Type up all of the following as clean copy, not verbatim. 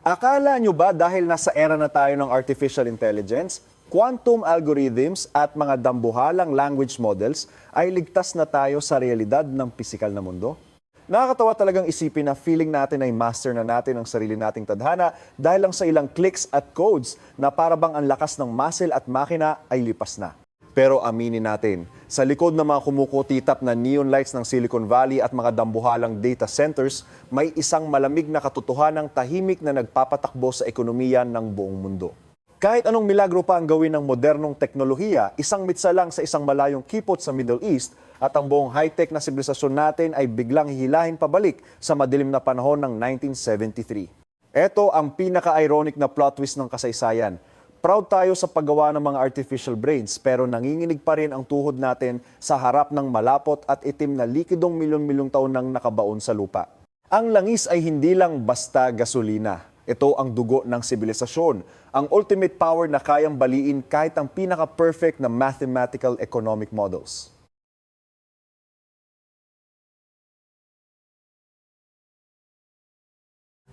Akala nyo ba dahil nasa era na tayo ng artificial intelligence, quantum algorithms at mga dambuhalang language models ay ligtas na tayo sa realidad ng pisikal na mundo? Nakakatawa talagang isipin na feeling natin ay master na natin ang sarili nating tadhana dahil lang sa ilang clicks at codes na para bang ang lakas ng muscle at makina ay lipas na. Pero aminin natin, sa likod ng mga kumukutitap na neon lights ng Silicon Valley at mga dambuhalang data centers, may isang malamig na katotohanang tahimik na nagpapatakbo sa ekonomiya ng buong mundo. Kahit anong milagro pa ang gawin ng modernong teknolohiya, isang mitsa lang sa isang malayong kipot sa Middle East at ang buong high-tech na sibilisasyon natin ay biglang hihilahin pabalik sa madilim na panahon ng 1973. Ito ang pinaka-ironic na plot twist ng kasaysayan. Proud tayo sa paggawa ng mga artificial brains pero nanginginig pa rin ang tuhod natin sa harap ng malapot at itim na likidong milyon-milyong taon nang nakabaon sa lupa. Ang langis ay hindi lang basta gasolina. Ito ang dugo ng sibilisasyon, ang ultimate power na kayang baliin kahit ang pinaka-perfect na mathematical economic models.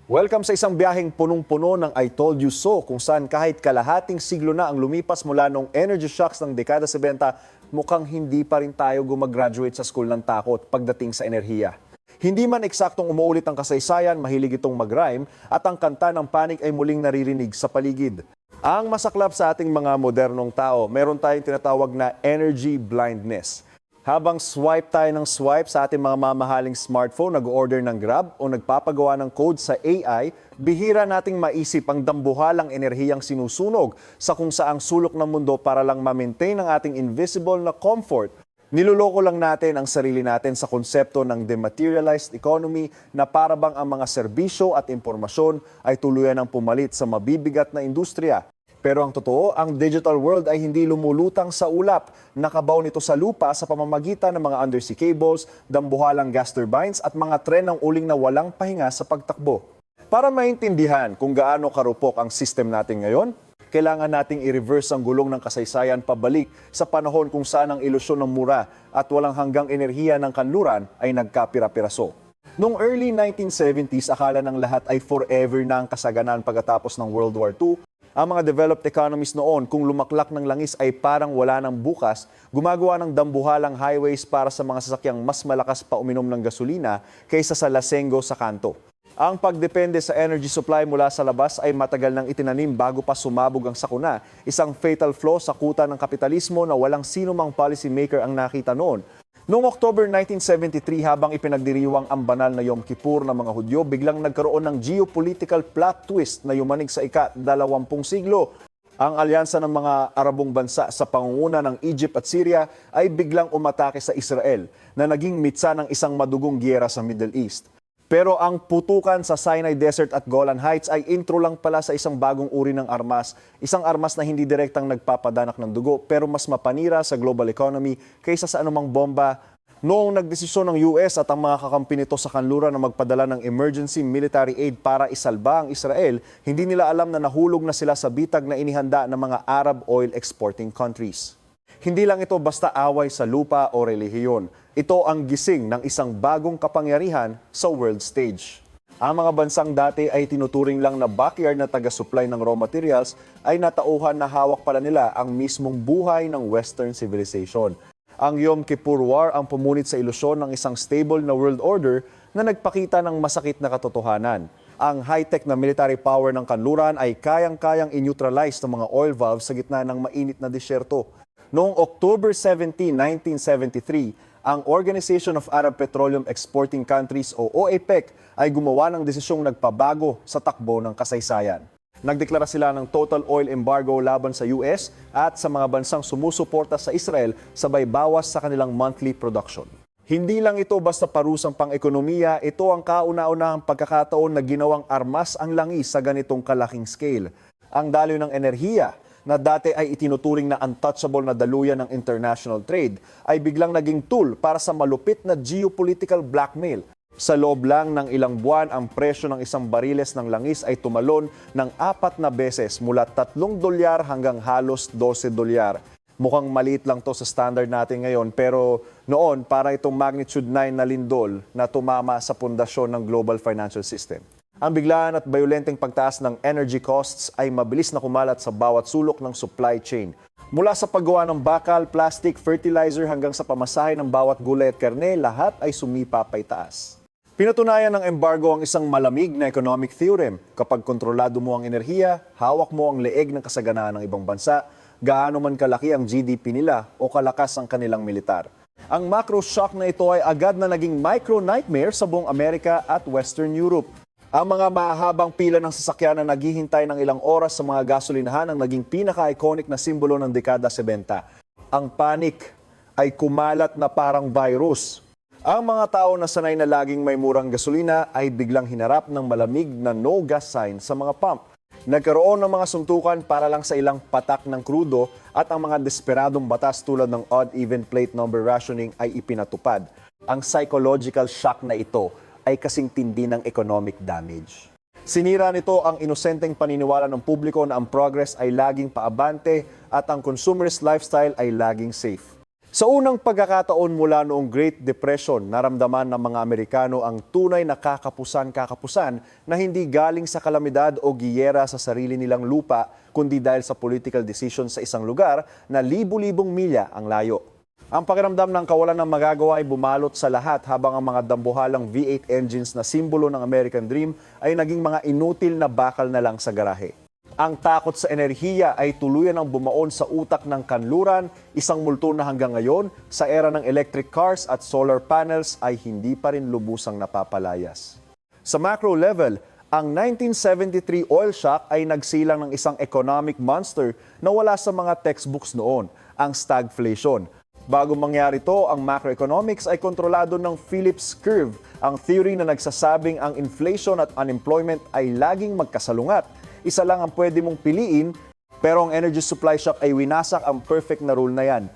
Welcome sa isang biyaheng punong-puno ng I Told You So kung saan kahit kalahating siglo na ang lumipas mula nung energy shocks ng dekada 70, mukhang hindi pa rin tayo gumagraduate sa school ng takot pagdating sa enerhiya. Hindi man eksaktong umuulit ang kasaysayan, mahilig itong mag-rhyme at ang kanta ng Panic ay muling naririnig sa paligid. Ang masaklap sa ating mga modernong tao, meron tayong tinatawag na energy blindness. Habang swipe tayo ng swipe sa ating mga mamahaling smartphone, nag-order ng Grab o nagpapagawa ng code sa AI, bihira nating maisip ang dambuhalang enerhiyang sinusunog sa kung saang sulok ng mundo para lang ma-maintain ang ating invisible na comfort. Niloloko lang natin ang sarili natin sa konsepto ng dematerialized economy na para bang ang mga serbisyo at impormasyon ay tuluyan ng pumalit sa mabibigat na industriya. Pero ang totoo, ang digital world ay hindi lumulutang sa ulap. Nakabaw nito sa lupa sa pamamagitan ng mga undersea cables, dambuhalang gas turbines at mga tren ng uling na walang pahinga sa pagtakbo. Para maintindihan kung gaano karupok ang system natin ngayon, kailangan nating i-reverse ang gulong ng kasaysayan pabalik sa panahon kung saan ang ilusyon ng mura at walang hanggang enerhiya ng kanluran ay nagkapira-piraso. Noong early 1970s, akala ng lahat ay forever na ang kasaganan pagkatapos ng World War II. Ang mga developed economies noon, kung lumaklak ng langis ay parang wala ng bukas, gumagawa ng dambuhalang highways para sa mga sasakyang mas malakas pa uminom ng gasolina kaysa sa lasenggo sa kanto. Ang pagdepende sa energy supply mula sa labas ay matagal nang itinanim bago pa sumabog ang sakuna, isang fatal flaw sa kuta ng kapitalismo na walang sino mang policymaker ang nakita noon. Noong October 1973, habang ipinagdiriwang ang banal na Yom Kippur ng mga Hudyo, biglang nagkaroon ng geopolitical plot twist na yumanig sa ika-20 siglo. Ang alyansa ng mga Arabong bansa sa pangunguna ng Egypt at Syria ay biglang umatake sa Israel na naging mitsa ng isang madugong giyera sa Middle East. Pero ang putukan sa Sinai Desert at Golan Heights ay intro lang pala sa isang bagong uri ng armas. Isang armas na hindi direktang nagpapadanak ng dugo pero mas mapanira sa global economy kaysa sa anumang bomba. Noong nagdesisyon ng US at ang mga kakampi nito sa kanluran na magpadala ng emergency military aid para isalba ang Israel, hindi nila alam na nahulog na sila sa bitag na inihanda ng mga Arab oil exporting countries. Hindi lang ito basta away sa lupa o relihiyon. Ito ang gising ng isang bagong kapangyarihan sa world stage. Ang mga bansang dati ay tinuturing lang na backyard na taga-supply ng raw materials ay natauhan na hawak pala nila ang mismong buhay ng Western civilization. Ang Yom Kippur War ang pumunit sa ilusyon ng isang stable na world order na nagpakita ng masakit na katotohanan. Ang high-tech na military power ng kanluran ay kayang-kayang i-neutralize ng mga oil valves sa gitna ng mainit na disyerto. Noong October 17, 1973, ang Organization of Arab Petroleum Exporting Countries o OAPEC ay gumawa ng desisyong nagpabago sa takbo ng kasaysayan. Nagdeklara sila ng total oil embargo laban sa US at sa mga bansang sumusuporta sa Israel sabay bawas sa kanilang monthly production. Hindi lang ito basta parusang pang-ekonomiya, ito ang kauna-unahang pagkakataon na ginawang armas ang langis sa ganitong kalaking scale. Ang daloy ng enerhiya na dati ay itinuturing na untouchable na daluyan ng international trade, ay biglang naging tool para sa malupit na geopolitical blackmail. Sa loob lang ng ilang buwan, ang presyo ng isang bariles ng langis ay tumalon ng 4 na beses mula $3 hanggang halos $12. Mukhang maliit lang to sa standard natin ngayon, pero noon para itong magnitude 9 na lindol na tumama sa pundasyon ng global financial system. Ang biglaan at bayolenteng pagtaas ng energy costs ay mabilis na kumalat sa bawat sulok ng supply chain. Mula sa paggawa ng bakal, plastic, fertilizer hanggang sa pamasahe ng bawat gulay at karne, lahat ay sumipa paitaas. Pinatunayan ng embargo ang isang malamig na economic theorem. Kapag kontrolado mo ang enerhiya, hawak mo ang leeg ng kasaganaan ng ibang bansa, gaano man kalaki ang GDP nila o kalakas ang kanilang militar. Ang macro shock na ito ay agad na naging micro nightmare sa buong Amerika at Western Europe. Ang mga mahabang pila ng sasakyan na naghihintay ng ilang oras sa mga gasolinahan ang naging pinaka-iconic na simbolo ng dekada 70. Ang panic ay kumalat na parang virus. Ang mga tao na sanay na laging may murang gasolina ay biglang hinarap ng malamig na no gas sign sa mga pump. Nagkaroon ng mga suntukan para lang sa ilang patak ng krudo at ang mga desperadong batas tulad ng odd-even plate number rationing ay ipinatupad. Ang psychological shock na ito ay kasing tindi ng economic damage. Sinira nito ang inosenteng paniniwala ng publiko na ang progress ay laging paabante at ang consumerist lifestyle ay laging safe. Sa unang pagkakataon mula noong Great Depression, naramdaman ng mga Amerikano ang tunay na kakapusan-kakapusan na hindi galing sa kalamidad o giyera sa sarili nilang lupa, kundi dahil sa political decision sa isang lugar na libu-libong milya ang layo. Ang pakiramdam ng kawalan ng magagawa ay bumalot sa lahat habang ang mga dambuhalang V8 engines na simbolo ng American Dream ay naging mga inutil na bakal na lang sa garahe. Ang takot sa enerhiya ay tuluyan ang bumaon sa utak ng kanluran, isang multo na hanggang ngayon sa era ng electric cars at solar panels ay hindi pa rin lubusang napapalayas. Sa macro level, ang 1973 oil shock ay nagsilang ng isang economic monster na wala sa mga textbooks noon, ang stagflation. Bago mangyari ito, ang macroeconomics ay kontrolado ng Phillips curve, ang theory na nagsasabing ang inflation at unemployment ay laging magkasalungat. Isa lang ang pwede mong piliin, pero ang energy supply shock ay winasak ang perfect na rule na yan.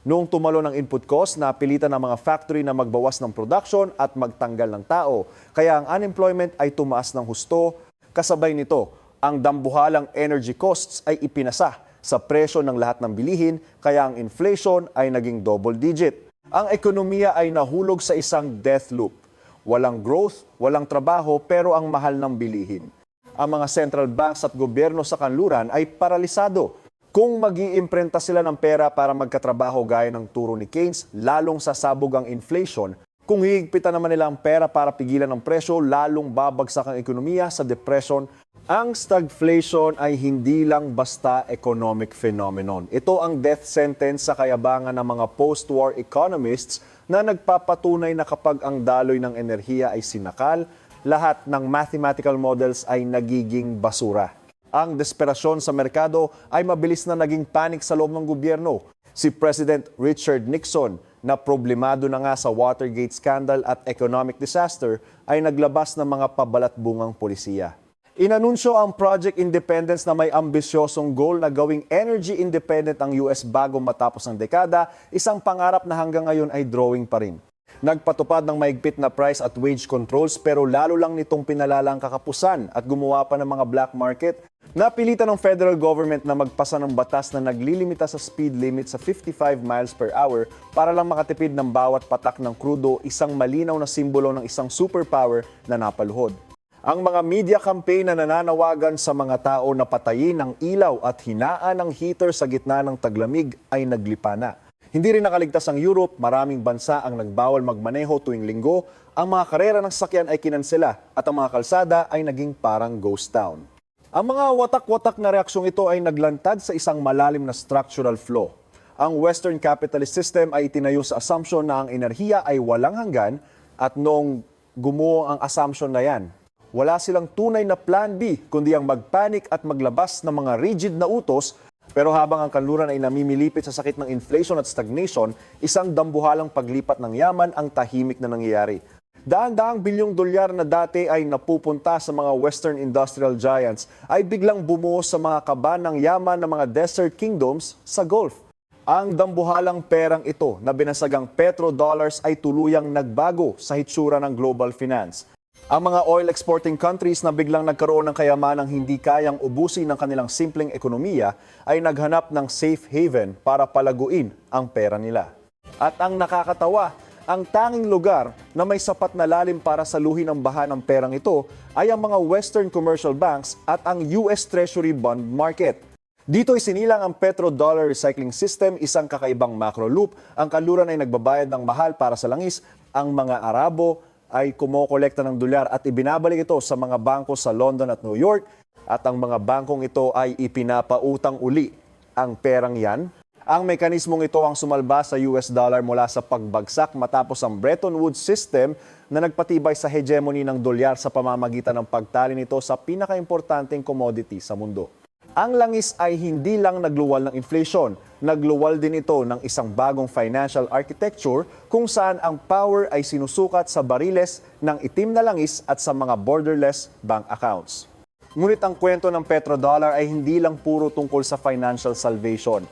Noong tumalo ng input cost, napilitan ng mga factory na magbawas ng production at magtanggal ng tao. Kaya ang unemployment ay tumaas ng husto. Kasabay nito, ang dambuhalang energy costs ay ipinasa sa presyo ng lahat ng bilihin, kaya ang inflation ay naging double digit. Ang ekonomiya ay nahulog sa isang death loop. Walang growth, walang trabaho, pero ang mahal ng bilihin. Ang mga central banks at gobyerno sa kanluran ay paralisado. Kung mag-iimprenta sila ng pera para magkatrabaho gaya ng turo ni Keynes, lalong sasabog ang inflation. Kung hihigpitan naman nila ang pera para pigilan ang presyo, lalong babagsak ang ekonomiya sa depression. Ang stagflation ay hindi lang basta economic phenomenon. Ito ang death sentence sa kayabangan ng mga post-war economists na nagpapatunay na kapag ang daloy ng enerhiya ay sinakal, lahat ng mathematical models ay nagiging basura. Ang desperasyon sa merkado ay mabilis na naging panic sa loob ng gobyerno. Si President Richard Nixon, na problemado na nga sa Watergate scandal at economic disaster, ay naglabas ng mga pabalat-bungang polisiya. Inanunsyo ang Project Independence na may ambisyosong goal na gawing energy independent ang US bago matapos ang dekada, isang pangarap na hanggang ngayon ay drawing pa rin. Nagpatupad ng maigpit na price at wage controls pero lalo lang nitong pinalala ang kakapusan at gumawa pa ng mga black market. Napilitan ng federal government na magpasa ng batas na naglilimita sa speed limit sa 55 miles per hour para lang makatipid ng bawat patak ng krudo, isang malinaw na simbolo ng isang superpower na napaluhod. Ang mga media campaign na nananawagan sa mga tao na patayin ang ilaw at hinaan ng heater sa gitna ng taglamig ay naglipa na. Hindi rin nakaligtas ang Europe, maraming bansa ang nagbawal magmaneho tuwing linggo, ang mga karera ng sasakyan ay kinansela at ang mga kalsada ay naging parang ghost town. Ang mga watak-watak na reaksyong ito ay naglantad sa isang malalim na structural flaw. Ang Western capitalist system ay itinayo sa assumption na ang enerhiya ay walang hanggan at noong gumuo ang assumption na yan, wala silang tunay na plan B kundi ang magpanik at maglabas ng mga rigid na utos. Pero habang ang kanluran ay namimilipit sa sakit ng inflation at stagnation, isang dambuhalang paglipat ng yaman ang tahimik na nangyayari. Daan-daang bilyong dolyar na dati ay napupunta sa mga Western industrial giants ay biglang bumuo sa mga kaban ng yaman ng mga desert kingdoms sa Gulf. Ang dambuhalang perang ito na binasagang petrodollars ay tuluyang nagbago sa hitsura ng global finance. Ang mga oil exporting countries na biglang nagkaroon ng kayamanang hindi kayang ubusin ng kanilang simpleng ekonomiya ay naghanap ng safe haven para palaguin ang pera nila. At ang nakakatawa, Ang tanging lugar na may sapat na lalim para saluhin ang baha ng perang ito ay ang mga Western commercial banks at ang US Treasury bond market. Dito isinilang ang petrodollar recycling system, isang kakaibang macro loop. Ang kanluran ay nagbabayad ng mahal para sa langis. Ang mga Arabo ay kumokolekta ng dolyar at ibinabalik ito sa mga bangko sa London at New York. At ang mga bangkong ito ay ipinapautang uli ang perang yan. Ang mekanismong ito ang sumalba sa US dollar mula sa pagbagsak matapos ang Bretton Woods system na nagpatibay sa hegemony ng dolyar sa pamamagitan ng pagtali nito sa pinakaimportanteng commodity sa mundo. Ang langis ay hindi lang nagluwal ng inflation, nagluwal din ito ng isang bagong financial architecture kung saan ang power ay sinusukat sa bariles ng itim na langis at sa mga borderless bank accounts. Ngunit ang kwento ng petrodollar ay hindi lang puro tungkol sa financial salvation.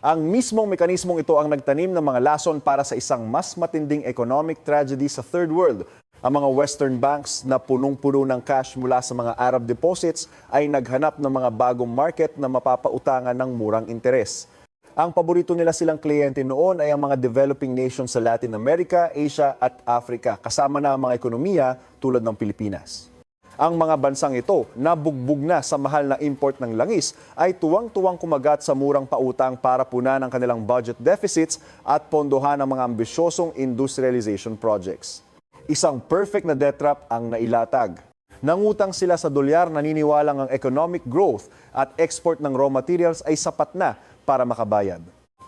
Ang mismong mekanismong ito ang nagtanim ng mga lason para sa isang mas matinding economic tragedy sa Third World. Ang mga Western banks na punong-puno ng cash mula sa mga Arab deposits ay naghanap ng mga bagong market na mapapautangan ng murang interes. Ang paborito nila silang kliyente noon ay ang mga developing nations sa Latin America, Asia at Africa, kasama na ang mga ekonomiya tulad ng Pilipinas. Ang mga bansang ito, nabugbog na sa mahal na import ng langis, ay tuwang-tuwang kumagat sa murang pautang para punan ang kanilang budget deficits at pondohan ang mga ambisyosong industrialization projects. Isang perfect na debt trap ang nailatag. Nangutang sila sa dolyar, naniniwalang ang economic growth at export ng raw materials ay sapat na para makabayad.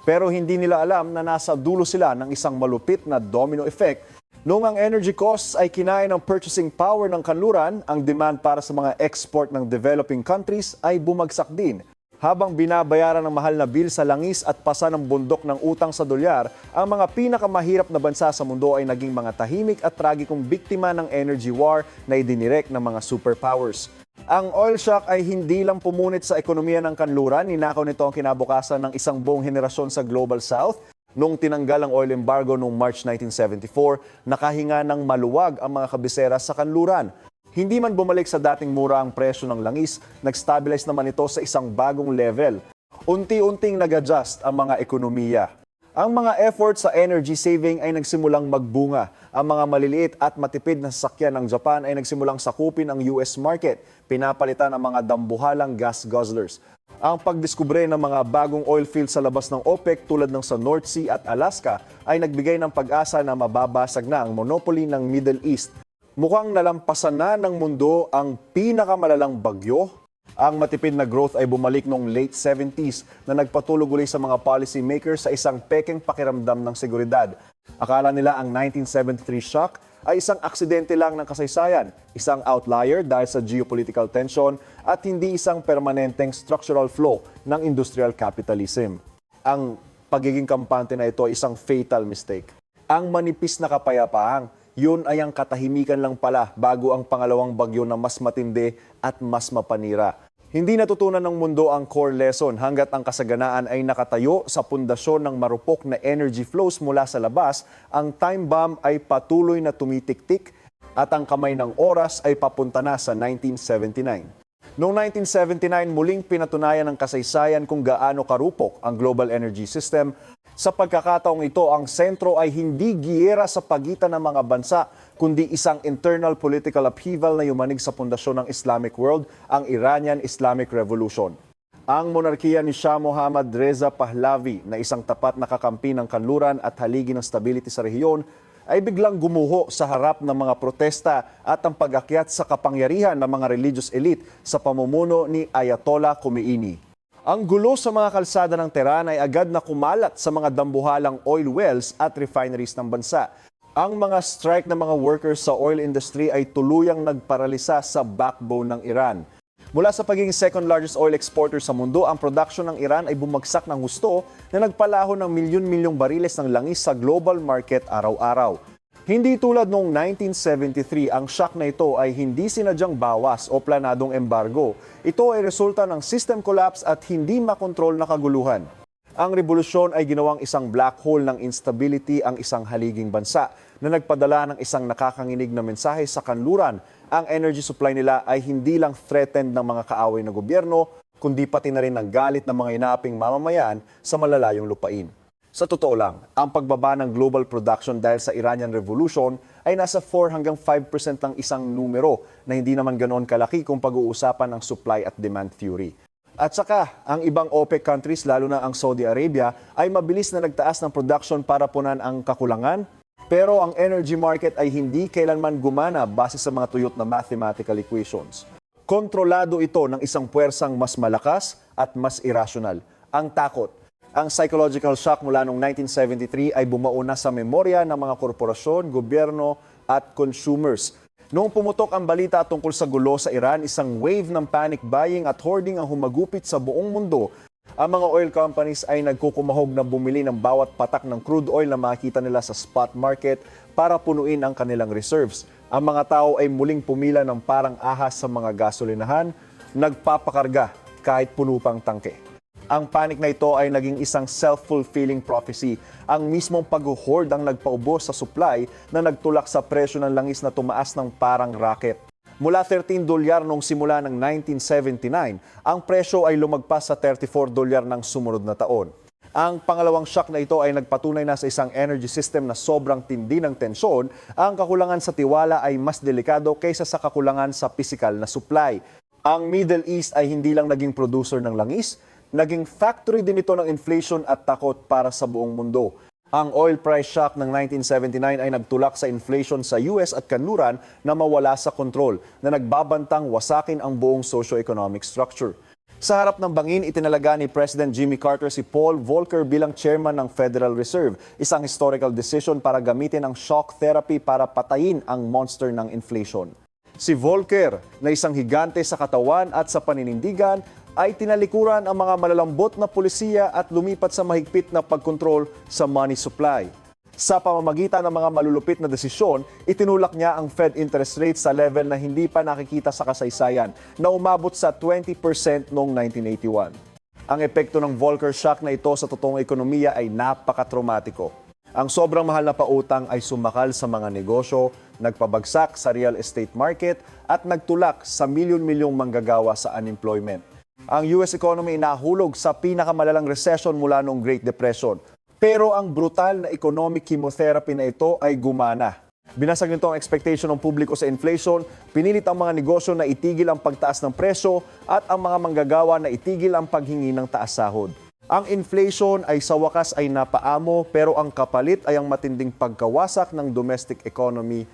Pero hindi nila alam na nasa dulo sila ng isang malupit na domino effect. Noong ang energy costs ay kinain ng purchasing power ng kanluran, ang demand para sa mga export ng developing countries ay bumagsak din. Habang binabayaran ng mahal na bill sa langis at pasa ng bundok ng utang sa dolyar, ang mga pinakamahirap na bansa sa mundo ay naging mga tahimik at tragikong biktima ng energy war na idinirect ng mga superpowers. Ang oil shock ay hindi lang pumunit sa ekonomiya ng kanluran, ninakaw nito ang kinabukasan ng isang buong henerasyon sa Global South. Noong tinanggal ang oil embargo noong March 1974, nakahinga ng maluwag ang mga kabisera sa kanluran. Hindi man bumalik sa dating mura ang presyo ng langis, nag-stabilize naman ito sa isang bagong level. Unti-unting nag-adjust ang mga ekonomiya. Ang mga efforts sa energy saving ay nagsimulang magbunga. Ang mga maliliit at matipid na sasakyan ng Japan ay nagsimulang sakupin ang US market, pinapalitan ang mga dambuhalang gas guzzlers. Ang pagdiskubre ng mga bagong oil fields sa labas ng OPEC tulad ng sa North Sea at Alaska ay nagbigay ng pag-asa na mababasag na ang monopoly ng Middle East. Mukhang nalampasan na ng mundo ang pinakamalalang bagyo. Ang matipid na growth ay bumalik noong late 70s na nagpatulog uli sa mga policy makers sa isang pekeng pakiramdam ng seguridad. Akala nila ang 1973 shock ay isang aksidente lang ng kasaysayan, isang outlier dahil sa geopolitical tension at hindi isang permanenteng structural flow ng industrial capitalism. Ang pagiging kampante na ito ay isang fatal mistake. Ang manipis na kapayapaan, yun ay ang katahimikan lang pala bago ang pangalawang bagyo na mas matindi at mas mapanira. Hindi natutunan ng mundo ang core lesson hanggat ang kasaganaan ay nakatayo sa pundasyon ng marupok na energy flows mula sa labas, ang time bomb ay patuloy na tumitik-tik at ang kamay ng oras ay papunta na sa 1979. Noong 1979, muling pinatunayan ng kasaysayan kung gaano karupok ang global energy system. Sa pagkakataong ito, ang sentro ay hindi giyera sa pagitan ng mga bansa, kundi isang internal political upheaval na yumanig sa pundasyon ng Islamic world, ang Iranian Islamic Revolution. Ang monarkiya ni Shah Mohammad Reza Pahlavi na isang tapat na kakampi ng kanluran at haligi ng stability sa rehiyon ay biglang gumuho sa harap ng mga protesta at ang pag-akyat sa kapangyarihan ng mga religious elite sa pamumuno ni Ayatollah Khomeini. Ang gulo sa mga kalsada ng Tehran ay agad na kumalat sa mga dambuhalang oil wells at refineries ng bansa. Ang mga strike ng mga workers sa oil industry ay tuluyang nagparalisa sa backbone ng Iran. Mula sa pagiging second largest oil exporter sa mundo, ang production ng Iran ay bumagsak ng husto na nagpalaho ng milyon-milyong bariles ng langis sa global market araw-araw. Hindi tulad noong 1973, ang shock na ito ay hindi sinadyang bawas o planadong embargo. Ito ay resulta ng system collapse at hindi makontrol na kaguluhan. Ang revolusyon ay ginawang isang black hole ng instability ang isang haliging bansa na nagpadala ng isang nakakanginig na mensahe sa kanluran. Ang energy supply nila ay hindi lang threatened ng mga kaaway na gobyerno, kundi pati na rin ng galit ng mga inaaping mamamayan sa malalayong lupain. Sa totoo lang, ang pagbaba ng global production dahil sa Iranian Revolution ay nasa 4 hanggang 5% ng isang numero na hindi naman ganoon kalaki kung pag-uusapan ng supply at demand theory. At saka, ang ibang OPEC countries, lalo na ang Saudi Arabia, ay mabilis na nagtaas ng production para punan ang kakulangan. Pero ang energy market ay hindi kailanman gumana base sa mga tuyot na mathematical equations. Kontrolado ito ng isang puwersang mas malakas at mas irrational, ang takot. Ang psychological shock mula noong 1973 ay bumao na sa memorya ng mga korporasyon, gobyerno at consumers. Noong pumutok ang balita tungkol sa gulo sa Iran, isang wave ng panic buying at hoarding ang humagupit sa buong mundo. Ang mga oil companies ay nagkukumahog na bumili ng bawat patak ng crude oil na makikita nila sa spot market para punuin ang kanilang reserves. Ang mga tao ay muling pumila ng parang ahas sa mga gasolinahan, nagpapakarga kahit puno pang tangke. Ang panic na ito ay naging isang self-fulfilling prophecy. Ang mismong pag-hoard ang nagpaubos sa supply na nagtulak sa presyo ng langis na tumaas ng parang rocket. Mula $13 noong simula ng 1979, ang presyo ay lumagpas sa $34 ng sumunod na taon. Ang pangalawang shock na ito ay nagpatunay na sa isang energy system na sobrang tindi ng tensyon, ang kakulangan sa tiwala ay mas delikado kaysa sa kakulangan sa pisikal na supply. Ang Middle East ay hindi lang naging producer ng langis, naging factory din ito ng inflation at takot para sa buong mundo. Ang oil price shock ng 1979 ay nagtulak sa inflation sa US at kanluran na mawala sa kontrol, na nagbabantang wasakin ang buong socio-economic structure. Sa harap ng bangin, itinalaga ni President Jimmy Carter si Paul Volcker bilang chairman ng Federal Reserve, isang historical decision para gamitin ang shock therapy para patayin ang monster ng inflation. Si Volcker, na isang higante sa katawan at sa paninindigan, ay tinalikuran ang mga malalambot na pulisiya at lumipat sa mahigpit na pagkontrol sa money supply. Sa pamamagitan ng mga malulupit na desisyon, itinulak niya ang Fed interest rate sa level na hindi pa nakikita sa kasaysayan, na umabot sa 20% noong 1981. Ang epekto ng Volcker shock na ito sa totoong ekonomiya ay napaka-traumatiko. Ang sobrang mahal na pautang ay sumakal sa mga negosyo, nagpabagsak sa real estate market at nagtulak sa milyon-milyong manggagawa sa unemployment. Ang US economy nahulog sa pinakamalalang recession mula noong Great Depression. Pero ang brutal na economic chemotherapy na ito ay gumana. Binasag nito ang expectation ng publiko sa inflation, pinilit ang mga negosyo na itigil ang pagtaas ng presyo at ang mga manggagawa na itigil ang paghingi ng taas sahod. Ang inflation ay sa wakas ay napaamo, pero ang kapalit ay ang matinding pagkawasak ng domestic economy.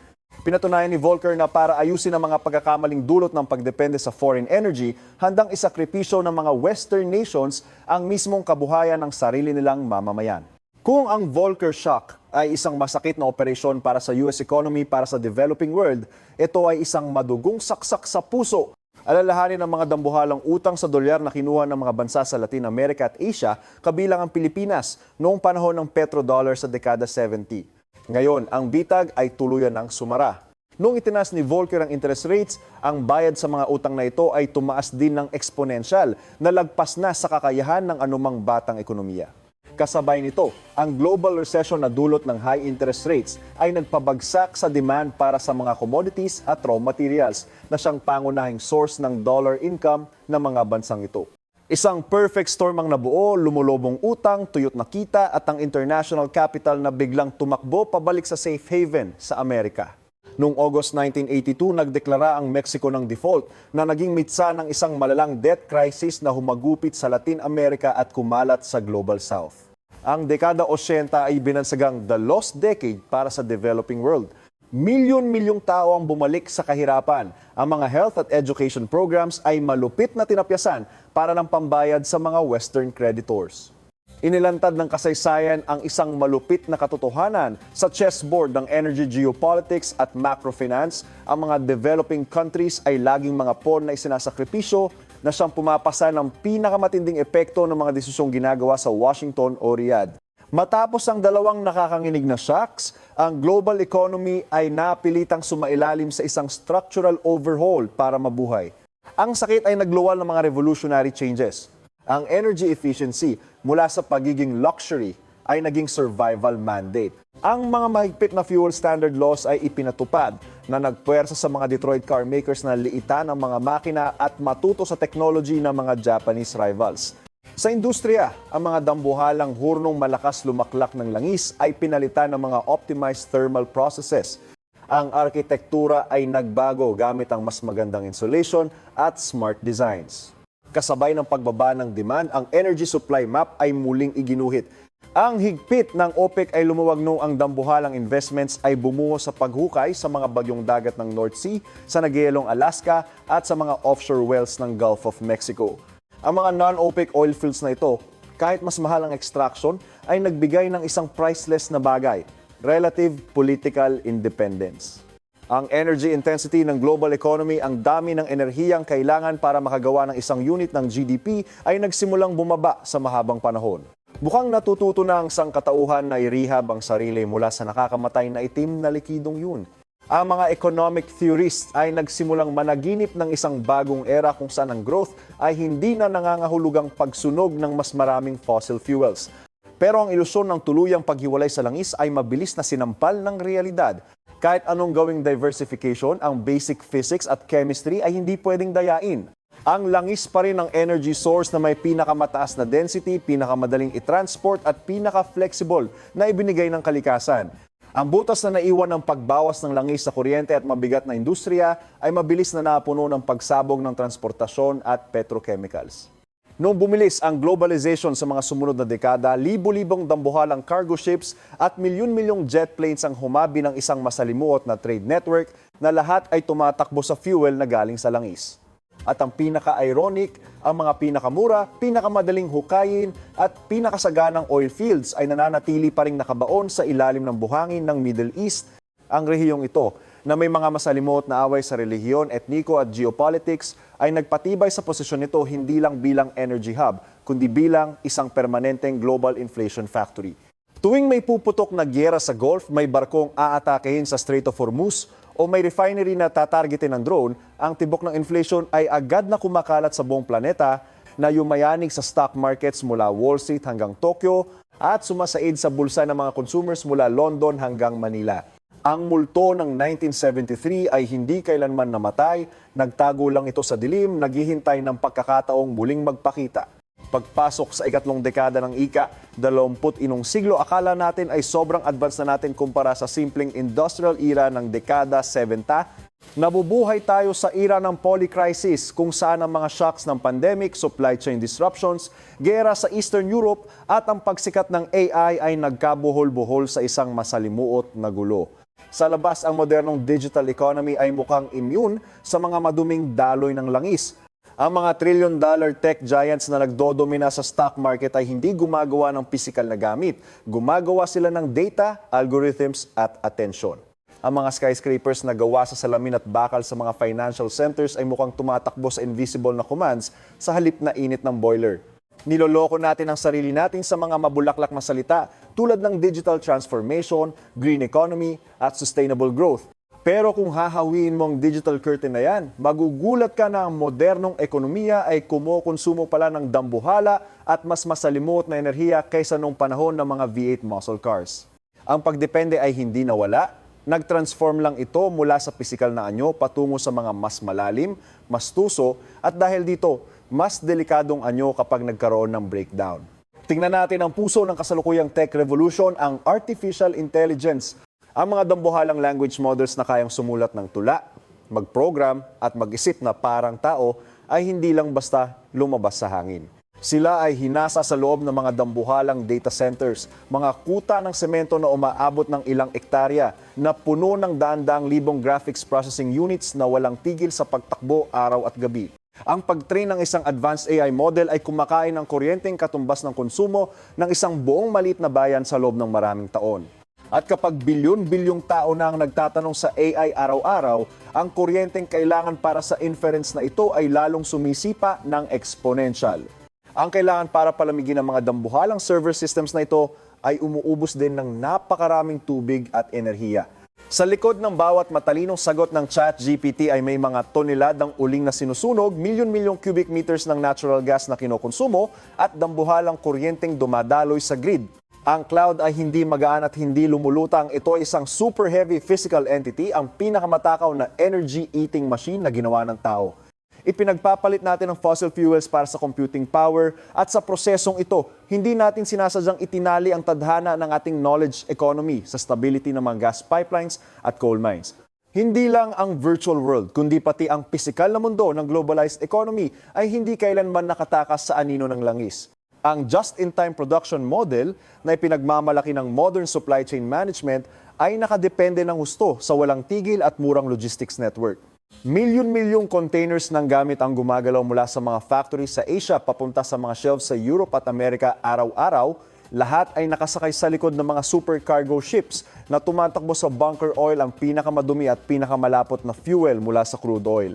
Pinatunayan ni Volcker na para ayusin ang mga pagkakamaling dulot ng pagdepende sa foreign energy, handang isakripisyo ng mga Western nations ang mismong kabuhayan ng sarili nilang mamamayan. Kung ang Volcker shock ay isang masakit na operasyon para sa US economy para sa developing world, ito ay isang madugong saksak sa puso. Alalahanin ang mga dambuhalang utang sa dolyar na kinuha ng mga bansa sa Latin America at Asia, kabilang ang Pilipinas, noong panahon ng petrodollar sa dekada 70. Ngayon, ang bitag ay tuluyan ng sumara. Noong itinas ni Volcker ang interest rates, ang bayad sa mga utang na ito ay tumaas din ng eksponensyal, na lagpas na sa kakayahan ng anumang batang ekonomiya. Kasabay nito, ang global recession na dulot ng high interest rates ay nagpabagsak sa demand para sa mga commodities at raw materials na siyang pangunahing source ng dollar income ng mga bansang ito. Isang perfect storm ang nabuo, lumulobong utang, tuyot na kita at ang international capital na biglang tumakbo pabalik sa safe haven sa Amerika. Noong August 1982, nagdeklara ang Mexico ng default na naging mitsa ng isang malalang debt crisis na humagupit sa Latin America at kumalat sa Global South. Ang dekada 80 ay binansagang the lost decade para sa developing world. Milyon-milyong tao ang bumalik sa kahirapan. Ang mga health at education programs ay malupit na tinapyasan para ng pambayad sa mga Western creditors. Inilantad ng kasaysayan ang isang malupit na katotohanan sa chessboard ng energy geopolitics at macrofinance. Ang mga developing countries ay laging mga pawn na isinasakripisyo na siyang pumapasa ng pinakamatinding epekto ng mga desisyong ginagawa sa Washington o Riyadh. Matapos ang dalawang nakakanginig na shocks, ang global economy ay napilitang sumailalim sa isang structural overhaul para mabuhay. Ang sakit ay nagluwal ng mga revolutionary changes. Ang energy efficiency mula sa pagiging luxury ay naging survival mandate. Ang mga mahigpit na fuel standard laws ay ipinatupad na nagpuwersa sa mga Detroit car makers na liitan ang mga makina at matuto sa technology ng mga Japanese rivals. Sa industriya, ang mga dambuhalang hurnong malakas lumaklak ng langis ay pinalitan ng mga optimized thermal processes. Ang arkitektura ay nagbago gamit ang mas magandang insulation at smart designs. Kasabay ng pagbaba ng demand, ang energy supply map ay muling iginuhit. Ang higpit ng OPEC ay lumuwag noong ang dambuhalang investments ay bumuho sa paghukay sa mga bagyong dagat ng North Sea, sa nagyayelong Alaska at sa mga offshore wells ng Gulf of Mexico. Ang mga non-OPEC oil fields na ito, kahit mas mahal ang extraction, ay nagbigay ng isang priceless na bagay, relative political independence. Ang energy intensity ng global economy, ang dami ng enerhiyang kailangan para makagawa ng isang unit ng GDP ay nagsimulang bumaba sa mahabang panahon. Mukhang natututo na ang sangkatauhan na i-rehab ang sarili mula sa nakakamatay na itim na likidong yun. Ang mga economic theorists ay nagsimulang managinip ng isang bagong era kung saan ang growth ay hindi na nangangahulugang pagsunog ng mas maraming fossil fuels. Pero ang ilusyon ng tuluyang paghiwalay sa langis ay mabilis na sinampal ng realidad. Kahit anong gawing diversification, ang basic physics at chemistry ay hindi pwedeng dayain. Ang langis pa rin ang energy source na may pinakamataas na density, pinakamadaling i-transport at pinaka-flexible na ibinigay ng kalikasan. Ang butas na naiwan ng pagbawas ng langis sa kuryente at mabigat na industriya ay mabilis na napuno ng pagsabog ng transportasyon at petrochemicals. Noong bumilis ang globalization sa mga sumunod na dekada, libo-libong dambuhalang cargo ships at milyon-milyong jet planes ang humabi ng isang masalimuot na trade network na lahat ay tumatakbo sa fuel na galing sa langis. At ang pinaka-ironic, ang mga pinakamura, pinakamadaling hukayin at pinakasaganang oil fields ay nananatili pa ring nakabaon sa ilalim ng buhangin ng Middle East. Ang rehiyong ito, na may mga masalimot na away sa relihiyon, etniko at geopolitics, ay nagpatibay sa posisyon nito hindi lang bilang energy hub, kundi bilang isang permanenteng global inflation factory. Tuwing may puputok na gyera sa Gulf, may barkong aatakehin sa Strait of Hormuz, o may refinery na tatargetin ng drone, ang tibok ng inflation ay agad na kumakalat sa buong planeta na yumayanig sa stock markets mula Wall Street hanggang Tokyo at sumasaid sa bulsa ng mga consumers mula London hanggang Manila. Ang multo ng 1973 ay hindi kailanman namatay, nagtago lang ito sa dilim, naghihintay ng pagkakataong muling magpakita. Pagpasok sa ikatlong dekada ng ika-21 siglo, akala natin ay sobrang advance na natin kumpara sa simpleng industrial era ng dekada 70. Nabubuhay tayo sa era ng polycrisis kung saan ang mga shocks ng pandemic, supply chain disruptions, gera sa Eastern Europe at ang pagsikat ng AI ay nagkabuhol-buhol sa isang masalimuot na gulo. Sa labas, ang modernong digital economy ay mukhang immune sa mga maduming daloy ng langis. Ang mga trillion-dollar tech giants na nagdodomina sa stock market ay hindi gumagawa ng pisikal na gamit. Gumagawa sila ng data, algorithms at attention. Ang mga skyscrapers na gawa sa salamin at bakal sa mga financial centers ay mukhang tumatakbo sa invisible na commands sa halip na init ng boiler. Niloloko natin ang sarili natin sa mga mabulaklak na salita tulad ng digital transformation, green economy at sustainable growth. Pero kung hahawiin mo ang digital curtain na yan, magugulat ka na ang modernong ekonomiya ay kumukonsumo pala ng dambuhala at mas masalimot na enerhiya kaysa noong panahon ng mga V8 muscle cars. Ang pagdepende ay hindi nawala, nag-transform lang ito mula sa pisikal na anyo patungo sa mga mas malalim, mas tuso at dahil dito, mas delikadong anyo kapag nagkaroon ng breakdown. Tingnan natin ang puso ng kasalukuyang tech revolution, ang artificial intelligence. Ang mga dambuhalang language models na kayang sumulat ng tula, mag-program at mag-isip na parang tao ay hindi lang basta lumabas sa hangin. Sila ay hinasa sa loob ng mga dambuhalang data centers, mga kuta ng semento na umaabot ng ilang ektarya na puno ng daan-daang libong graphics processing units na walang tigil sa pagtakbo araw at gabi. Ang pag-train ng isang advanced AI model ay kumakain ng kuryenteng katumbas ng konsumo ng isang buong maliit na bayan sa loob ng maraming taon. At kapag bilyon-bilyong tao na ang nagtatanong sa AI araw-araw, ang kuryenteng kailangan para sa inference na ito ay lalong sumisipa ng exponential. Ang kailangan para palamigin ang mga dambuhalang server systems na ito ay umuubos din ng napakaraming tubig at enerhiya. Sa likod ng bawat matalinong sagot ng ChatGPT ay may mga toneladang uling na sinusunog, milyon-milyong cubic meters ng natural gas na kinokonsumo at dambuhalang kuryenteng dumadaloy sa grid. Ang cloud ay hindi magaan at hindi lumulutang. Ito ay isang super heavy physical entity, ang pinakamatakaw na energy-eating machine na ginawa ng tao. Ipinagpapalit natin ang fossil fuels para sa computing power at sa prosesong ito, hindi natin sinasadyang itinali ang tadhana ng ating knowledge economy sa stability ng mga gas pipelines at coal mines. Hindi lang ang virtual world, kundi pati ang pisikal na mundo ng globalized economy ay hindi kailanman nakatakas sa anino ng langis. Ang just-in-time production model na ipinagmamalaki ng modern supply chain management ay nakadepende ng husto sa walang tigil at murang logistics network. Milyon-milyong containers ng gamit ang gumagalaw mula sa mga factory sa Asia papunta sa mga shelves sa Europe at Amerika araw-araw. Lahat ay nakasakay sa likod ng mga super cargo ships na tumatakbo sa bunker oil, ang pinakamadumi at pinakamalapot na fuel mula sa crude oil.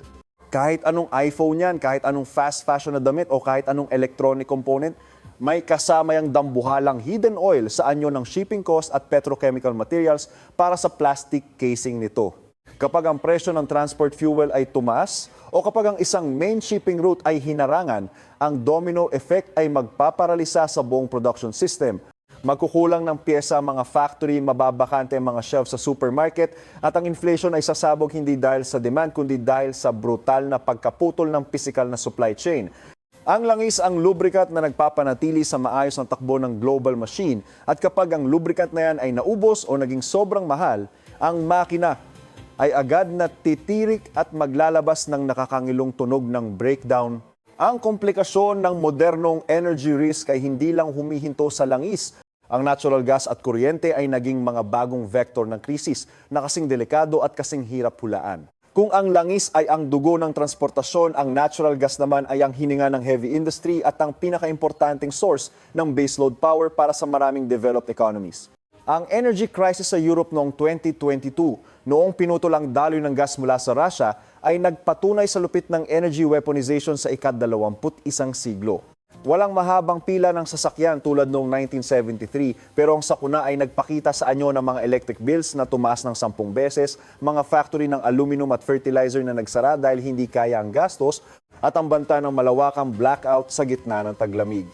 Kahit anong iPhone yan, kahit anong fast fashion na damit o kahit anong electronic component, may kasama yung dambuhalang hidden oil sa anyo ng shipping cost at petrochemical materials para sa plastic casing nito. Kapag ang presyo ng transport fuel ay tumaas o kapag ang isang main shipping route ay hinarangan, ang domino effect ay magpaparalisa sa buong production system. Magkukulang ng pyesa ang mga factory, mababakante ang mga shelves sa supermarket at ang inflation ay sasabog hindi dahil sa demand kundi dahil sa brutal na pagkaputol ng physical na supply chain. Ang langis ang lubricant na nagpapanatili sa maayos na takbo ng global machine at kapag ang lubricant na yan ay naubos o naging sobrang mahal, ang makina ay agad na titirik at maglalabas ng nakakangilong tunog ng breakdown. Ang komplikasyon ng modernong energy risk ay hindi lang humihinto sa langis. Ang natural gas at kuryente ay naging mga bagong vector ng krisis na kasing delikado at kasing hirap hulaan. Kung ang langis ay ang dugo ng transportasyon, ang natural gas naman ay ang hininga ng heavy industry at ang pinakaimportanteng source ng baseload power para sa maraming developed economies. Ang energy crisis sa Europe noong 2022, noong pinutol ang daloy ng gas mula sa Russia, ay nagpatunay sa lupit ng energy weaponization sa ika-21 siglo. Walang mahabang pila ng sasakyan tulad noong 1973, pero ang sakuna ay nagpakita sa anyo ng mga electric bills na tumaas ng 10 beses, mga factory ng aluminum at fertilizer na nagsara dahil hindi kaya ang gastos, at ang banta ng malawakang blackout sa gitna ng taglamig.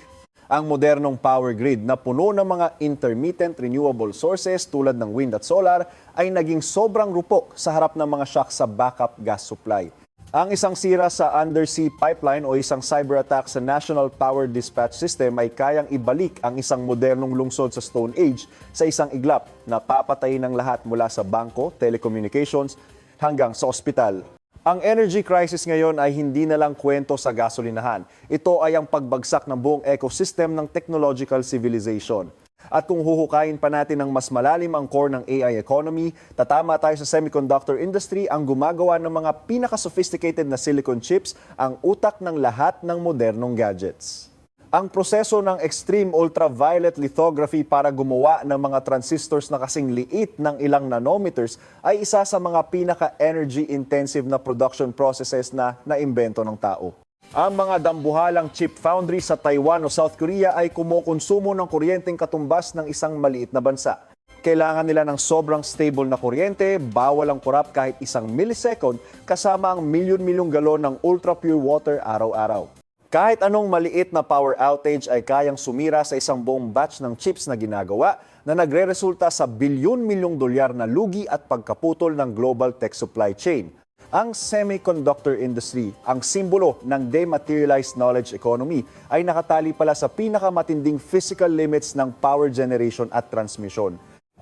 Ang modernong power grid na puno ng mga intermittent renewable sources tulad ng wind at solar ay naging sobrang rupok sa harap ng mga shock sa backup gas supply. Ang isang sira sa undersea pipeline o isang cyber attack sa National Power Dispatch System ay kayang ibalik ang isang modernong lungsod sa Stone Age sa isang iglap na papatayin ng lahat mula sa bangko, telecommunications hanggang sa ospital. Ang energy crisis ngayon ay hindi na lang kwento sa gasolinahan. Ito ay ang pagbagsak ng buong ecosystem ng technological civilization. At kung huhukayin pa natin ng mas malalim ang core ng AI economy, tatama tayo sa semiconductor industry, ang gumagawa ng mga pinaka-sophisticated na silicon chips, ang utak ng lahat ng modernong gadgets. Ang proseso ng extreme ultraviolet lithography para gumawa ng mga transistors na kasing liit ng ilang nanometers ay isa sa mga pinaka-energy intensive na production processes na naimbento ng tao. Ang mga dambuhalang chip foundry sa Taiwan o South Korea ay kumukonsumo ng kuryenteng katumbas ng isang maliit na bansa. Kailangan nila ng sobrang stable na kuryente, bawal ang kurap kahit 1 millisecond, kasama ang milyon-milyong galon ng ultra-pure water araw-araw. Kahit anong maliit na power outage ay kayang sumira sa isang buong batch ng chips na ginagawa na nagre-resulta sa bilyon-milyong dolyar na lugi at pagkaputol ng global tech supply chain. Ang semiconductor industry, ang simbolo ng dematerialized knowledge economy, ay nakatali pala sa pinakamatinding physical limits ng power generation at transmission.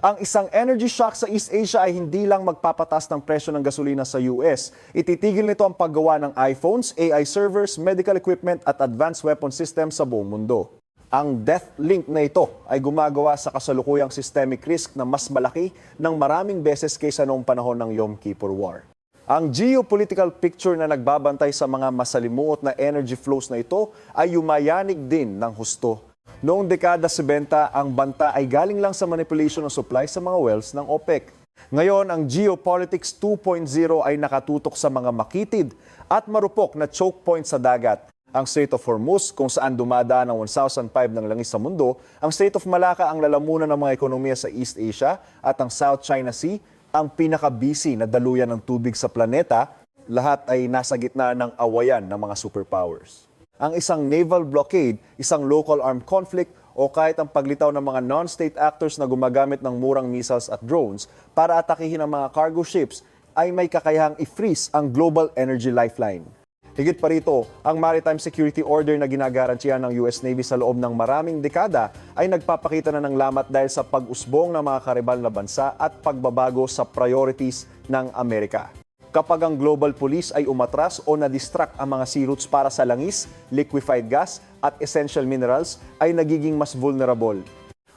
Ang isang energy shock sa East Asia ay hindi lang magpapatas ng presyo ng gasolina sa US. Ititigil nito ang paggawa ng iPhones, AI servers, medical equipment at advanced weapon systems sa buong mundo. Ang death link na ito ay gumagawa sa kasalukuyang systemic risk na mas malaki ng maraming beses kaysa noong panahon ng Yom Kippur War. Ang geopolitical picture na nagbabantay sa mga masalimuot na energy flows na ito ay yumayanig din ng husto. Noong dekada 70, ang banta ay galing lang sa manipulation ng supply sa mga wells ng OPEC. Ngayon, ang Geopolitics 2.0 ay nakatutok sa mga makitid at marupok na choke point sa dagat. Ang Strait of Hormuz, kung saan dumadaan ang 1,005 ng langis sa mundo, ang Strait of Malacca ang lalamunan ng mga ekonomiya sa East Asia, at ang South China Sea, ang pinaka-busy na daluyan ng tubig sa planeta, lahat ay nasa gitna ng awayan ng mga superpowers. Ang isang naval blockade, isang local armed conflict, o kahit ang paglitaw ng mga non-state actors na gumagamit ng murang missiles at drones para atakihin ang mga cargo ships ay may kakayahang i-freeze ang global energy lifeline. Higit pa rito, ang Maritime Security Order na ginagarantiyan ng US Navy sa loob ng maraming dekada ay nagpapakita na ng lamat dahil sa pag-usbong ng mga karibal na bansa at pagbabago sa priorities ng Amerika. Kapag ang global police ay umatras o na-distract ang mga sea routes para sa langis, liquefied gas at essential minerals, ay nagiging mas vulnerable.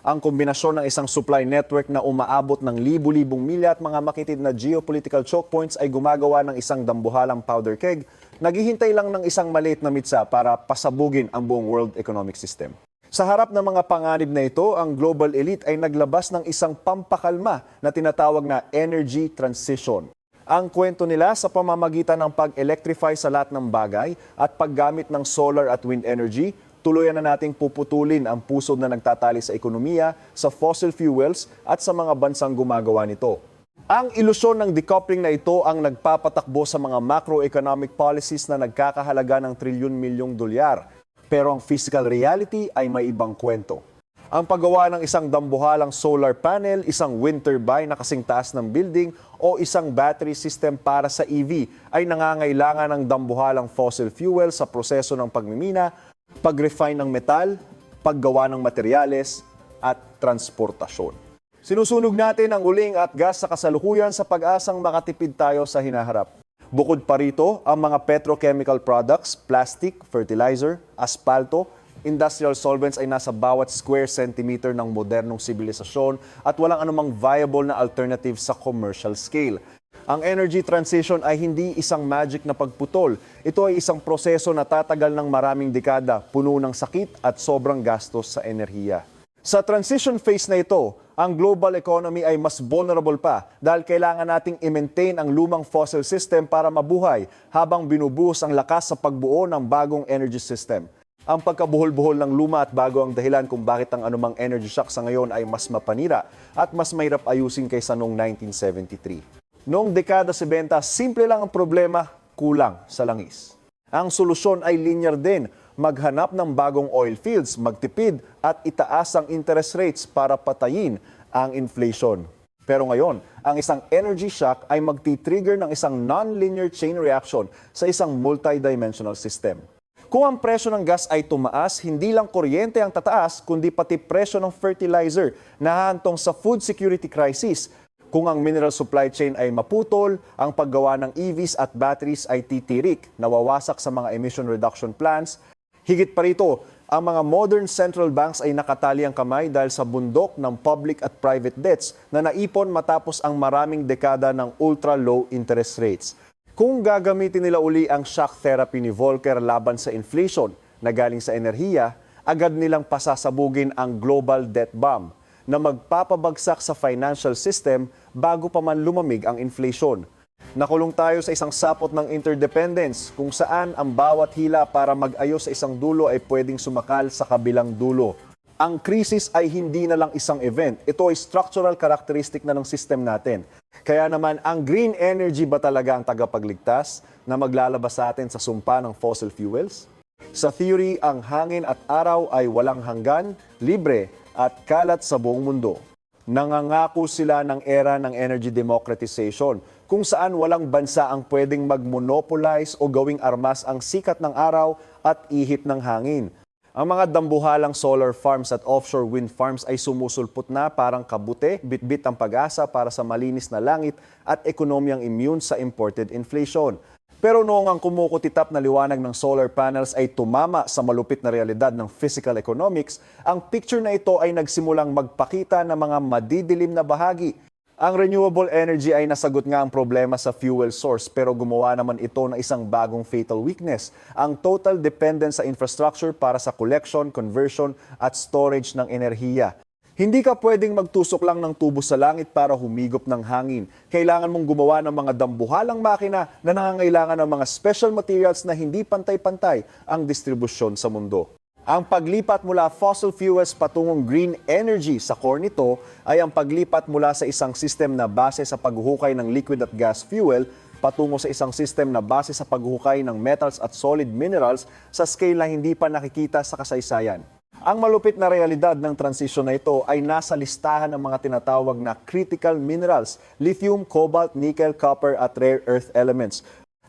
Ang kombinasyon ng isang supply network na umaabot ng libu-libong milya at mga makitid na geopolitical choke points ay gumagawa ng isang dambuhalang powder keg, naghihintay lang ng isang maliit na mitsa para pasabugin ang buong world economic system. Sa harap ng mga panganib na ito, ang global elite ay naglabas ng isang pampakalma na tinatawag na energy transition. Ang kwento nila sa pamamagitan ng pag-electrify sa lahat ng bagay at paggamit ng solar at wind energy, tuluyan na nating puputulin ang pusod na nagtatali sa ekonomiya, sa fossil fuels at sa mga bansang gumagawa nito. Ang ilusyon ng decoupling na ito ang nagpapatakbo sa mga macroeconomic policies na nagkakahalaga ng trilyon-milyong dolyar. Pero ang physical reality ay may ibang kwento. Ang paggawa ng isang dambuhalang solar panel, isang wind turbine na kasing taas ng building o isang battery system para sa EV ay nangangailangan ng dambuhalang fossil fuel sa proseso ng pagmimina, pag-refine ng metal, paggawa ng materyales at transportasyon. Sinusunog natin ang uling at gas sa kasalukuyan sa pag-asang makatipid tayo sa hinaharap. Bukod pa rito, ang mga petrochemical products, plastic, fertilizer, aspalto, industrial solvents ay nasa bawat square centimeter ng modernong sibilisasyon at walang anumang viable na alternative sa commercial scale. Ang energy transition ay hindi isang magic na pagputol. Ito ay isang proseso na tatagal ng maraming dekada, puno ng sakit at sobrang gastos sa enerhiya. Sa transition phase na ito, ang global economy ay mas vulnerable pa dahil kailangan nating i-maintain ang lumang fossil system para mabuhay habang binubuhos ang lakas sa pagbuo ng bagong energy system. Ang pagkabuhol-buhol ng luma at bago ang dahilan kung bakit ang anumang energy shock sa ngayon ay mas mapanira at mas mahirap ayusin kaysa noong 1973. Noong dekada 70, simple lang ang problema, kulang sa langis. Ang solusyon ay linear din, maghanap ng bagong oil fields, magtipid at itaas ang interest rates para patayin ang inflation. Pero ngayon, ang isang energy shock ay magti-trigger ng isang non-linear chain reaction sa isang multidimensional system. Kung ang presyo ng gas ay tumaas, hindi lang kuryente ang tataas, kundi pati presyo ng fertilizer na hahantong sa food security crisis. Kung ang mineral supply chain ay maputol, ang paggawa ng EVs at batteries ay titirik, nawawasak sa mga emission reduction plans. Higit pa rito, ang mga modern central banks ay nakatali ang kamay dahil sa bundok ng public at private debts na naipon matapos ang maraming dekada ng ultra-low interest rates. Kung gagamitin nila uli ang shock therapy ni Volcker laban sa inflation na galing sa enerhiya, agad nilang pasasabugin ang global debt bomb na magpapabagsak sa financial system bago pa man lumamig ang inflation. Nakulong tayo sa isang sapot ng interdependence kung saan ang bawat hila para mag-ayos sa isang dulo ay pwedeng sumakal sa kabilang dulo. Ang krisis ay hindi na lang isang event. Ito ay structural characteristic na ng system natin. Kaya naman, ang green energy ba talaga ang tagapagligtas na maglalabas sa atin sa sumpa ng fossil fuels? Sa theory, ang hangin at araw ay walang hanggan, libre at kalat sa buong mundo. Nangangako sila ng era ng energy democratization kung saan walang bansa ang pwedeng mag-monopolize o gawing armas ang sikat ng araw at ihip ng hangin. Ang mga dambuhalang solar farms at offshore wind farms ay sumusulpot na parang kabute, bitbit ang pag-asa para sa malinis na langit at ekonomiyang immune sa imported inflation. Pero noong ang kumukutitap na liwanag ng solar panels ay tumama sa malupit na realidad ng physical economics, ang picture na ito ay nagsimulang magpakita ng mga madidilim na bahagi. Ang renewable energy ay nasagot nga ang problema sa fuel source pero gumawa naman ito ng isang bagong fatal weakness, ang total dependence sa infrastructure para sa collection, conversion at storage ng enerhiya. Hindi ka pwedeng magtusok lang ng tubo sa langit para humigop ng hangin. Kailangan mong gumawa ng mga dambuhalang makina na nangangailangan ng mga special materials na hindi pantay-pantay ang distribusyon sa mundo. Ang paglipat mula fossil fuels patungong green energy sa core nito ay ang paglipat mula sa isang system na base sa paghuhukay ng liquid at gas fuel patungo sa isang system na base sa paghuhukay ng metals at solid minerals sa scale na hindi pa nakikita sa kasaysayan. Ang malupit na realidad ng transition na ito ay nasa listahan ng mga tinatawag na critical minerals, lithium, cobalt, nickel, copper at rare earth elements.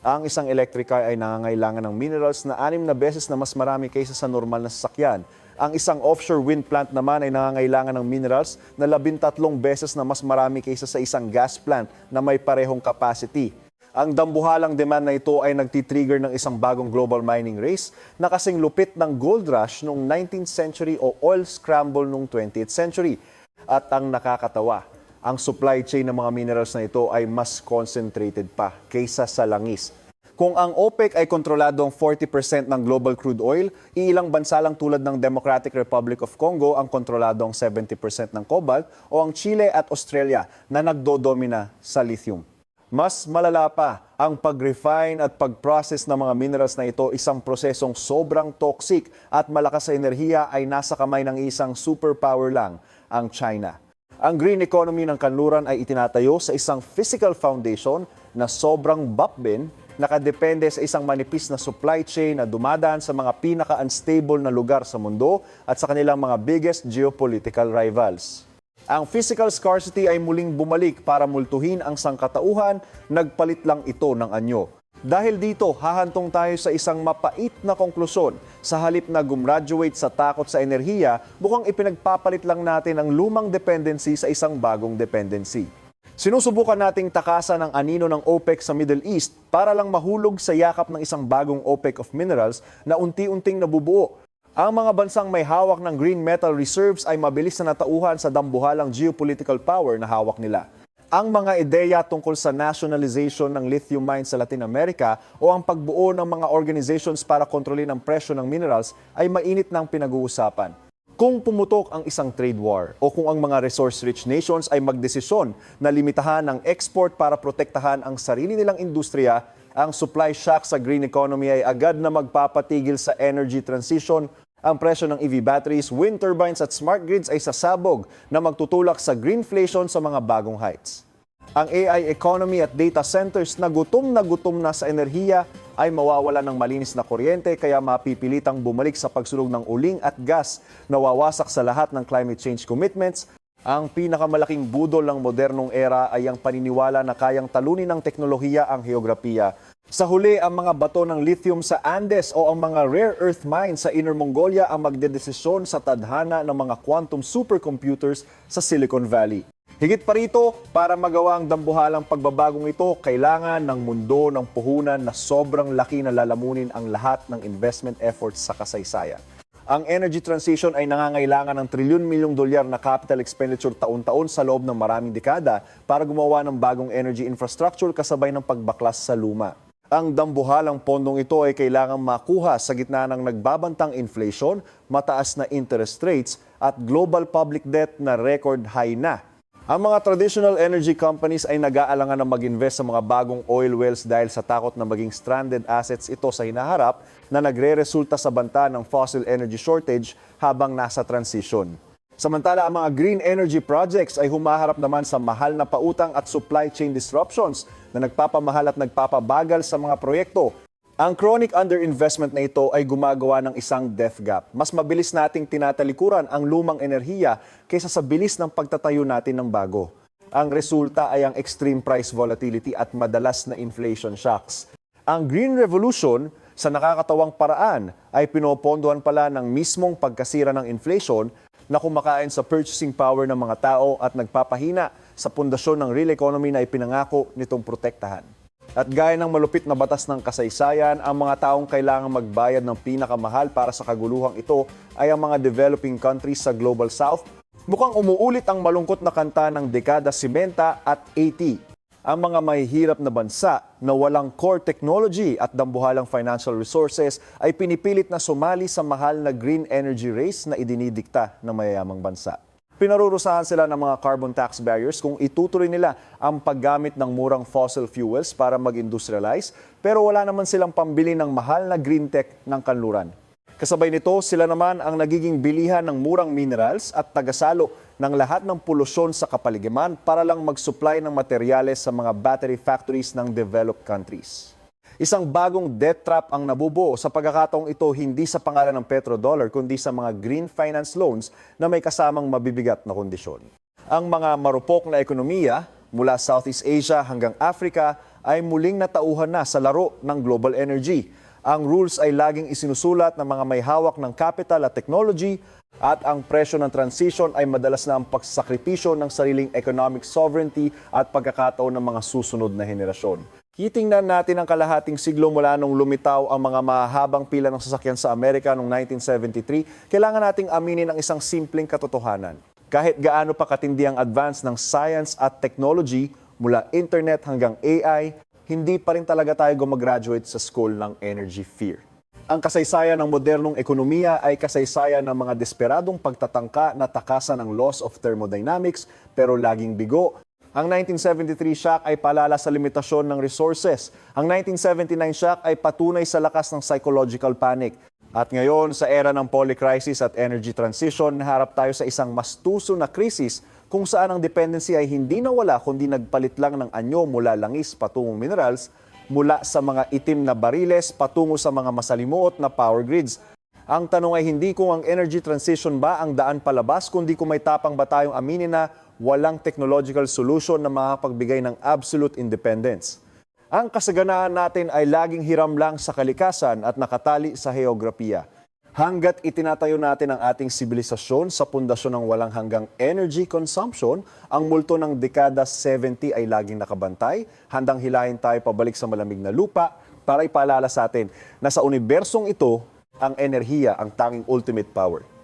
Ang isang electric car ay nangangailangan ng minerals na 6 na beses na mas marami kaysa sa normal na sasakyan. Ang isang offshore wind plant naman ay nangangailangan ng minerals na 13 beses na mas marami kaysa sa isang gas plant na may parehong capacity. Ang dambuhalang demand na ito ay nagtitrigger ng isang bagong global mining race na kasing lupit ng gold rush noong 19th century o oil scramble noong 20th century. At ang nakakatawa, ang supply chain ng mga minerals na ito ay mas concentrated pa kaysa sa langis. Kung ang OPEC ay kontrolado ang 40% ng global crude oil, iilang bansa lang tulad ng Democratic Republic of Congo ang kontrolado ang 70% ng cobalt o ang Chile at Australia na nagdodomina sa lithium. Mas malala pa, ang pag-refine at pag-process ng mga minerals na ito isang prosesong sobrang toxic at malakas sa enerhiya ay nasa kamay ng isang superpower lang, ang China. Ang green economy ng kanluran ay itinatayo sa isang physical foundation na sobrang bapbin, nakadepende sa isang manipis na supply chain na dumadaan sa mga pinaka-unstable na lugar sa mundo at sa kanilang mga biggest geopolitical rivals. Ang physical scarcity ay muling bumalik para multuhin ang sangkatauhan, nagpalit lang ito ng anyo. Dahil dito, hahantong tayo sa isang mapait na konklusyon. Sa halip na gumraduate sa takot sa enerhiya, mukhang ipinagpapalit lang natin ang lumang dependency sa isang bagong dependency. Sinusubukan nating takasan ang anino ng OPEC sa Middle East para lang mahulog sa yakap ng isang bagong OPEC of minerals na unti-unting nabubuo. Ang mga bansang may hawak ng green metal reserves ay mabilis na natauhan sa dambuhalang geopolitical power na hawak nila. Ang mga ideya tungkol sa nationalization ng lithium mines sa Latin America o ang pagbuo ng mga organizations para kontrolin ang presyo ng minerals ay mainit ng pinag-uusapan. Kung pumutok ang isang trade war o kung ang mga resource-rich nations ay magdesisyon na limitahan ang export para protektahan ang sarili nilang industriya, ang supply shock sa green economy ay agad na magpapatigil sa energy transition. Ang presyo ng EV batteries, wind turbines at smart grids ay sasabog na magtutulak sa greenflation sa mga bagong heights. Ang AI economy at data centers na gutom na sa enerhiya ay mawawala ng malinis na kuryente kaya mapipilitang bumalik sa pagsulog ng uling at gas na wawasak sa lahat ng climate change commitments. Ang pinakamalaking budol ng modernong era ay ang paniniwala na kayang talunin ng teknolohiya ang heograpiya. Sa huli, ang mga bato ng lithium sa Andes o ang mga rare earth mines sa Inner Mongolia ang magdedesisyon sa tadhana ng mga quantum supercomputers sa Silicon Valley. Higit pa rito, para magawa ang dambuhalang pagbabagong ito, kailangan ng mundo ng puhunan na sobrang laki na lalamunin ang lahat ng investment efforts sa kasaysayan. Ang energy transition ay nangangailangan ng trilyon-milyong dolyar na capital expenditure taon-taon sa loob ng maraming dekada para gumawa ng bagong energy infrastructure kasabay ng pagbaklas sa luma. Ang dambuhalang pondong ito ay kailangang makuha sa gitna ng nagbabantang inflation, mataas na interest rates at global public debt na record high na. Ang mga traditional energy companies ay nag-aalangan na mag-invest sa mga bagong oil wells dahil sa takot na maging stranded assets ito sa hinaharap na nagre-resulta sa banta ng fossil energy shortage habang nasa transition. Samantala, ang mga green energy projects ay humaharap naman sa mahal na pautang at supply chain disruptions na nagpapamahal at nagpapabagal sa mga proyekto. Ang chronic underinvestment na ito ay gumagawa ng isang death gap. Mas mabilis nating tinatalikuran ang lumang enerhiya kaysa sa bilis ng pagtatayo natin ng bago. Ang resulta ay ang extreme price volatility at madalas na inflation shocks. Ang Green Revolution, sa nakakatawang paraan, ay pinopondohan pala ng mismong pagkasira ng inflation na kumakain sa purchasing power ng mga tao at nagpapahina sa pundasyon ng real economy na ipinangako nitong protektahan. At gaya ng malupit na batas ng kasaysayan, ang mga taong kailangang magbayad ng pinakamahal para sa kaguluhang ito ay ang mga developing countries sa Global South. Mukhang umuulit ang malungkot na kanta ng dekada 70 at 80. Ang mga mahihirap na bansa na walang core technology at dambuhalang financial resources ay pinipilit na sumali sa mahal na green energy race na idinidikta ng mayayamang bansa. Pinarurusahan sila ng mga carbon tax barriers kung itutuloy nila ang paggamit ng murang fossil fuels para mag-industrialize, pero wala naman silang pambili ng mahal na green tech ng kanluran. Kasabay nito, sila naman ang nagiging bilihan ng murang minerals at tagasalo ng lahat ng polusyon sa kapaligiran para lang mag-supply ng materyales sa mga battery factories ng developed countries. Isang bagong debt trap ang nabubuo sa pagkakataong ito hindi sa pangalan ng petrodollar kundi sa mga green finance loans na may kasamang mabibigat na kondisyon. Ang mga marupok na ekonomiya mula Southeast Asia hanggang Africa ay muling natauhan na sa laro ng global energy. Ang rules ay laging isinusulat ng mga may hawak ng capital at technology at ang presyo ng transition ay madalas na ang pagsakripisyo ng sariling economic sovereignty at pagkakataon ng mga susunod na henerasyon. Titingnan natin ang kalahating siglo mula nung lumitaw ang mga mahabang pila ng sasakyan sa Amerika noong 1973, kailangan nating aminin ang isang simpleng katotohanan. Kahit gaano pa katindi ang advance ng science at technology, mula internet hanggang AI, hindi pa rin talaga tayo gumraduate sa school ng energy fear. Ang kasaysayan ng modernong ekonomiya ay kasaysayan ng mga desperadong pagtatangka na takasan ang laws of thermodynamics pero laging bigo. Ang 1973 shock ay paalala sa limitasyon ng resources. Ang 1979 shock ay patunay sa lakas ng psychological panic. At ngayon, sa era ng polycrisis at energy transition, naharap tayo sa isang mas tuso na krisis kung saan ang dependency ay hindi nawala kundi nagpalit lang ng anyo mula langis patungong minerals, mula sa mga itim na bariles patungo sa mga masalimuot na power grids. Ang tanong ay hindi kung ang energy transition ba ang daan palabas, kundi kung may tapang ba tayong aminin na walang technological solution na makapagbigay ng absolute independence. Ang kasaganaan natin ay laging hiram lang sa kalikasan at nakatali sa heograpiya. Hanggat itinatayo natin ang ating sibilisasyon sa pundasyon ng walang hanggang energy consumption, ang multo ng dekada 70 ay laging nakabantay, handang hilahin tayo pabalik sa malamig na lupa para ipaalala sa atin na sa unibersong ito, ang enerhiya ang tanging ultimate power.